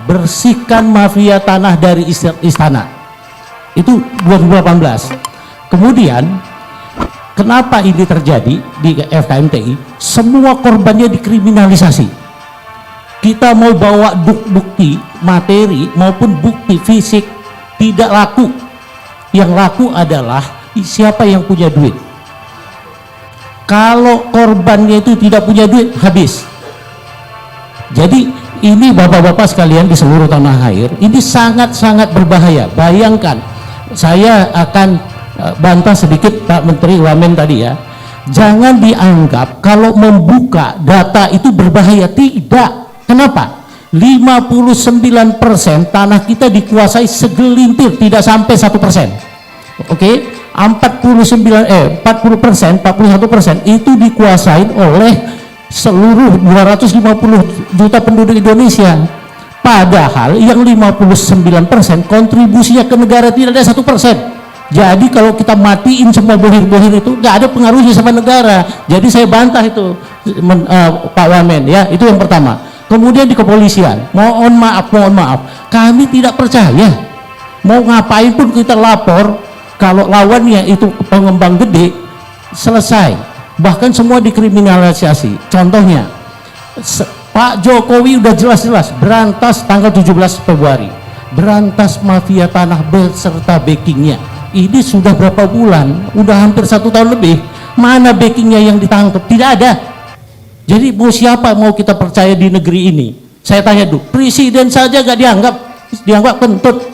bersihkan mafia tanah dari istana. Itu 2018. Kemudian kenapa ini terjadi di FKMTI? Semua korbannya dikriminalisasi. Kita mau bawa bukti materi maupun bukti fisik tidak laku. Yang laku adalah siapa yang punya duit. Kalau korbannya itu tidak punya duit, habis. Jadi ini bapak-bapak sekalian di seluruh tanah air, ini sangat-sangat berbahaya. Bayangkan, saya akan bantah sedikit Pak Menteri Wamen tadi ya. Jangan dianggap kalau membuka data itu berbahaya. Tidak. Kenapa? 59% tanah kita dikuasai segelintir, tidak sampai 1%. Oke, 41% itu dikuasai oleh seluruh 250 juta penduduk Indonesia. Padahal yang 59% kontribusinya ke negara tidak ada 1%. Jadi kalau kita matiin semua bohir-bohir itu nggak ada pengaruhnya sama negara. Jadi saya bantah itu Pak Wamen ya, itu yang pertama. Kemudian di kepolisian, mohon maaf, kami tidak percaya. Mau ngapain pun kita lapor, kalau lawannya itu pengembang gede, selesai. Bahkan semua dikriminalisasi. Contohnya, Pak Jokowi udah jelas-jelas berantas tanggal 17 Februari. Berantas mafia tanah beserta backingnya. Ini sudah berapa bulan? Udah hampir 1 tahun lebih. Mana backingnya yang ditangkap? Tidak ada. Jadi mau siapa mau kita percaya di negeri ini? Saya tanya dulu, presiden saja gak dianggap kentut.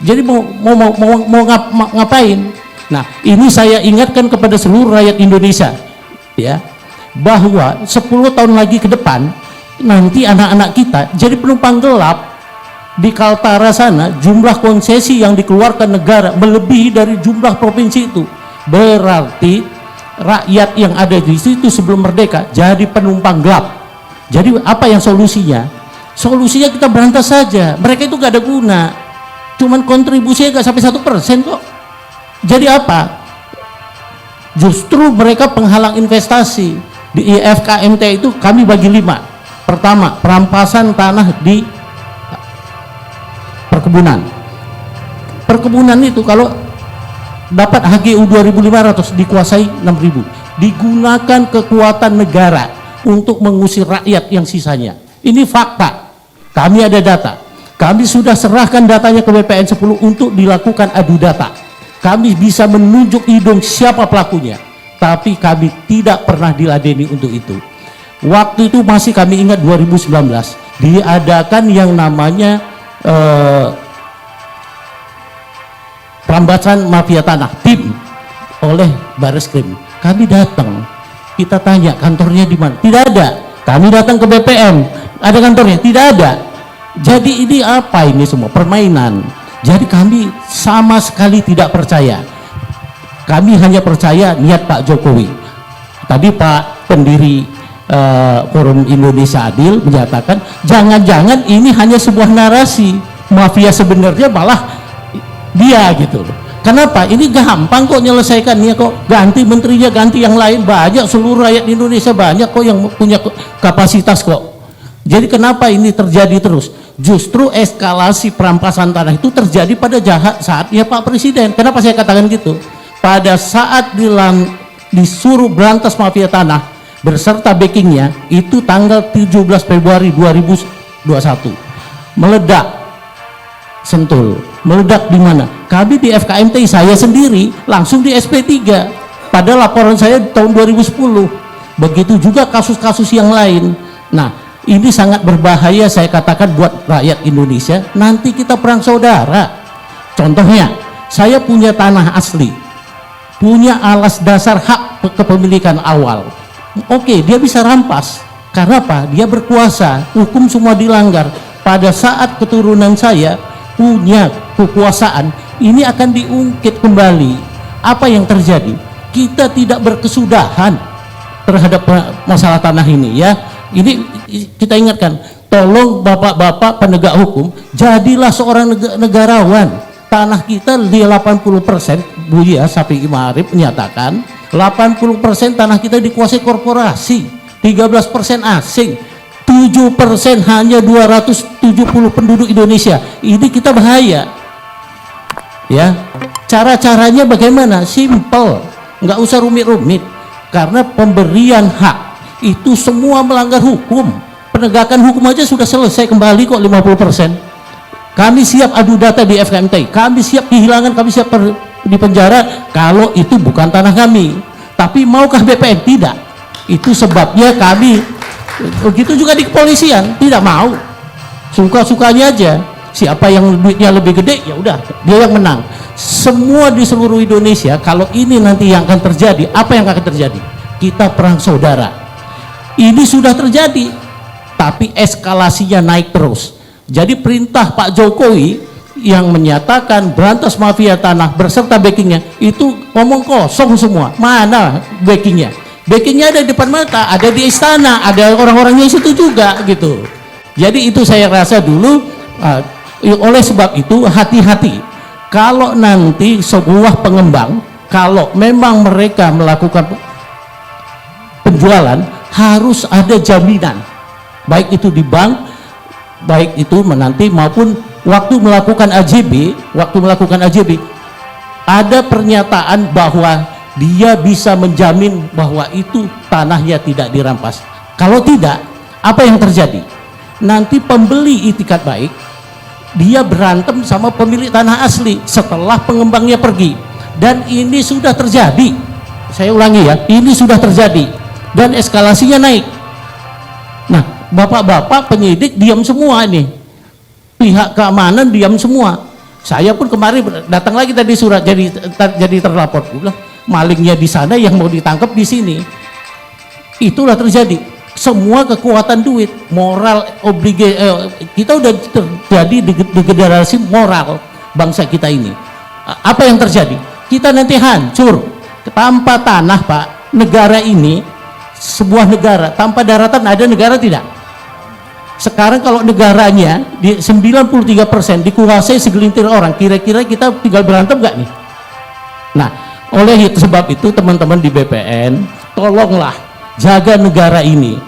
Jadi mau ngapain? Nah, ini saya ingatkan kepada seluruh rakyat Indonesia ya, bahwa 10 tahun lagi ke depan nanti anak-anak kita jadi penumpang gelap. Di Kaltara sana jumlah konsesi yang dikeluarkan negara melebihi dari jumlah provinsi itu. Berarti rakyat yang ada di situ sebelum merdeka jadi penumpang gelap. Jadi apa yang solusinya? Solusinya kita berantas saja. Mereka itu gak ada guna, cuman kontribusinya gak sampai 1% kok. Jadi apa? Justru mereka penghalang investasi. Di FKMT itu kami bagi 5. Pertama, perampasan tanah di perkebunan itu kalau dapat HGU 2.500 dikuasai 6.000, digunakan kekuatan negara untuk mengusir rakyat yang sisanya. Ini fakta, kami ada data, kami sudah serahkan datanya ke BPN 10 untuk dilakukan adu data. Kami bisa menunjuk hidung siapa pelakunya, tapi kami tidak pernah diladeni untuk itu. Waktu itu masih kami ingat 2019 diadakan yang namanya perambasan mafia tanah tim oleh Bareskrim. Kami datang, kita tanya kantornya di mana, tidak ada. Kami datang ke BPN, ada kantornya, tidak ada. Jadi ini apa ini semua permainan? Jadi kami sama sekali tidak percaya. Kami hanya percaya niat Pak Jokowi. Tadi Pak pendiri Forum Indonesia Adil menyatakan jangan-jangan ini hanya sebuah narasi, mafia sebenarnya malah dia gitu. Kenapa? Ini gampang kok nyelesaikannya kok, ganti menterinya, ganti yang lain, banyak seluruh rakyat Indonesia banyak kok yang punya kapasitas kok. Jadi kenapa ini terjadi terus? Justru eskalasi perampasan tanah itu terjadi pada saatnya Pak Presiden. Kenapa saya katakan gitu? Pada saat disuruh berantas mafia tanah berserta backingnya itu tanggal 17 Februari 2021 meledak Sentul. Meledak di mana? Kami di FKMTI, saya sendiri langsung di SP3 pada laporan saya tahun 2010. Begitu juga kasus-kasus yang lain. Nah, ini sangat berbahaya saya katakan buat rakyat Indonesia. Nanti kita perang saudara. Contohnya, saya punya tanah asli, punya alas dasar hak kepemilikan awal. Oke, dia bisa rampas. Karena apa? Dia berkuasa, hukum semua dilanggar. Pada saat keturunan saya punya kekuasaan, ini akan diungkit kembali. Apa yang terjadi? Kita tidak berkesudahan terhadap masalah tanah ini ya. Ini kita ingatkan, tolong bapak-bapak penegak hukum, jadilah seorang negarawan. Tanah kita di 80%, Buya Safi'i Ma'arif menyatakan 80% tanah kita dikuasai korporasi, 13% asing. 7% hanya 270 penduduk Indonesia. Ini kita bahaya. Ya, cara-caranya bagaimana? Simple, nggak usah rumit-rumit. Karena pemberian hak itu semua melanggar hukum. Penegakan hukum aja sudah selesai kembali kok 50%. Kami siap adu data di FKMTI. Kami siap kehilangan, kami siap di penjara kalau itu bukan tanah kami. Tapi maukah BPN? Tidak. Itu sebabnya kami, begitu juga di kepolisian, tidak mau. Suka-sukanya aja. Siapa yang duitnya lebih gede, ya udah dia yang menang. Semua di seluruh Indonesia, kalau ini nanti yang akan terjadi, apa yang akan terjadi? Kita perang saudara. Ini sudah terjadi, tapi eskalasinya naik terus. Jadi perintah Pak Jokowi yang menyatakan berantas mafia tanah berserta backingnya itu ngomong kosong semua. Mana backingnya? Backingnya ada di depan mata, ada di istana, ada orang-orangnya situ juga gitu. Jadi itu saya rasa dulu, oleh sebab itu hati-hati. Kalau nanti sebuah pengembang, kalau memang mereka melakukan penjualan, harus ada jaminan, baik itu di bank, baik itu menanti maupun waktu melakukan AJB, ada pernyataan bahwa dia bisa menjamin bahwa itu tanahnya tidak dirampas. Kalau tidak, apa yang terjadi? Nanti pembeli itikat baik, dia berantem sama pemilik tanah asli setelah pengembangnya pergi. Dan ini sudah terjadi. Saya ulangi ya, ini sudah terjadi. Dan eskalasinya naik. Nah, bapak-bapak penyidik diam semua ini. Pihak keamanan diam semua. Saya pun kemarin datang lagi tadi surat jadi terlapor. Malingnya di sana, yang mau ditangkap di sini. Itulah terjadi. Semua kekuatan duit, moral, kita udah terjadi degradasi moral bangsa kita ini. Apa yang terjadi? Kita nanti hancur tanpa tanah, Pak. Negara ini, sebuah negara tanpa daratan, ada negara tidak? Sekarang kalau negaranya di 93% dikuasai segelintir orang, kira-kira kita tinggal berantem nggak nih? Nah, oleh sebab itu teman-teman di BPN, tolonglah jaga negara ini.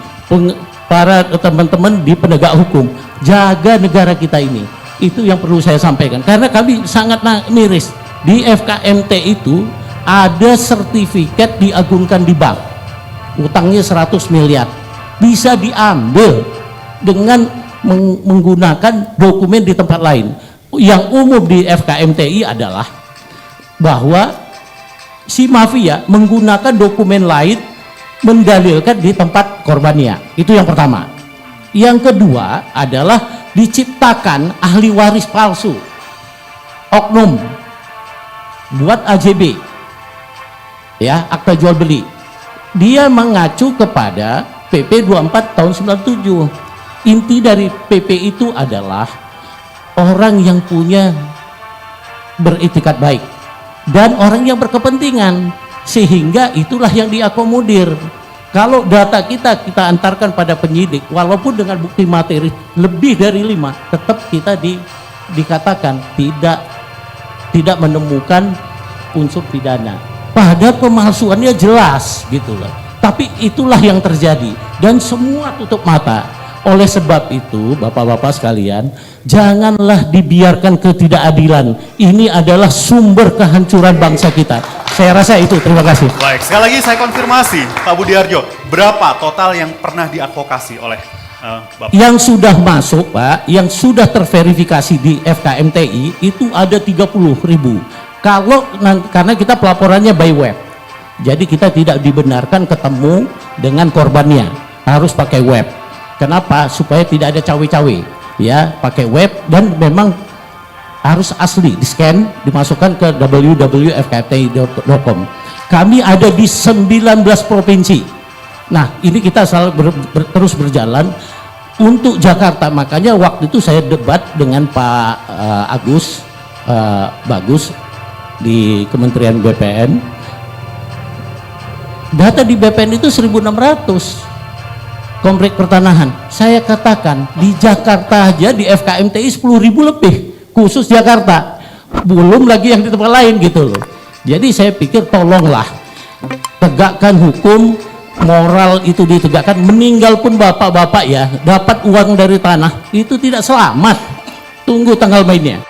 Para teman-teman di penegak hukum, jaga negara kita ini. Itu yang perlu saya sampaikan. Karena kami sangat miris. Di FKMT itu ada sertifikat diagungkan di bank. Utangnya 100 miliar. Bisa diambil dengan menggunakan dokumen di tempat lain. Yang umum di FKMTI adalah bahwa si mafia menggunakan dokumen lain mendalilkan di tempat korbannya. Itu yang pertama. Yang kedua adalah diciptakan ahli waris palsu, oknum, buat AJB, ya, akta jual beli. Dia mengacu kepada PP 24 tahun 97. Inti dari PP itu adalah orang yang punya beretikat baik dan orang yang berkepentingan, sehingga itulah yang diakomodir. Kalau data kita antarkan pada penyidik, walaupun dengan bukti materi lebih dari 5, tetap kita dikatakan tidak menemukan unsur pidana. Pada pemalsuannya jelas gitu loh. Tapi itulah yang terjadi dan semua tutup mata. Oleh sebab itu, bapak-bapak sekalian, janganlah dibiarkan ketidakadilan. Ini adalah sumber kehancuran bangsa kita. Saya rasa itu. Terima kasih. Baik, sekali lagi saya konfirmasi, Pak Budiarjo, berapa total yang pernah diadvokasi oleh Bapak? Yang sudah masuk, Pak, yang sudah terverifikasi di FKMTI itu ada 30.000. Karena kita pelaporannya by web, jadi kita tidak dibenarkan ketemu dengan korbannya, harus pakai web. Kenapa? Supaya tidak ada cawe-cawe, ya, pakai web, dan memang harus asli, di scan, dimasukkan ke www.fkmti.com. Kami ada di 19 provinsi. Nah, ini kita selalu terus berjalan untuk Jakarta. Makanya waktu itu saya debat dengan Pak Agus Bagus di Kementerian BPN. Data di BPN itu 1.600 komplek pertanahan. Saya katakan di Jakarta aja di FKMTI 10.000 lebih, khusus Jakarta, belum lagi yang di tempat lain gitu loh. Jadi saya pikir tolonglah tegakkan hukum, moral itu ditegakkan, meninggal pun bapak-bapak ya, dapat uang dari tanah, itu tidak selamat. Tunggu tanggal mainnya.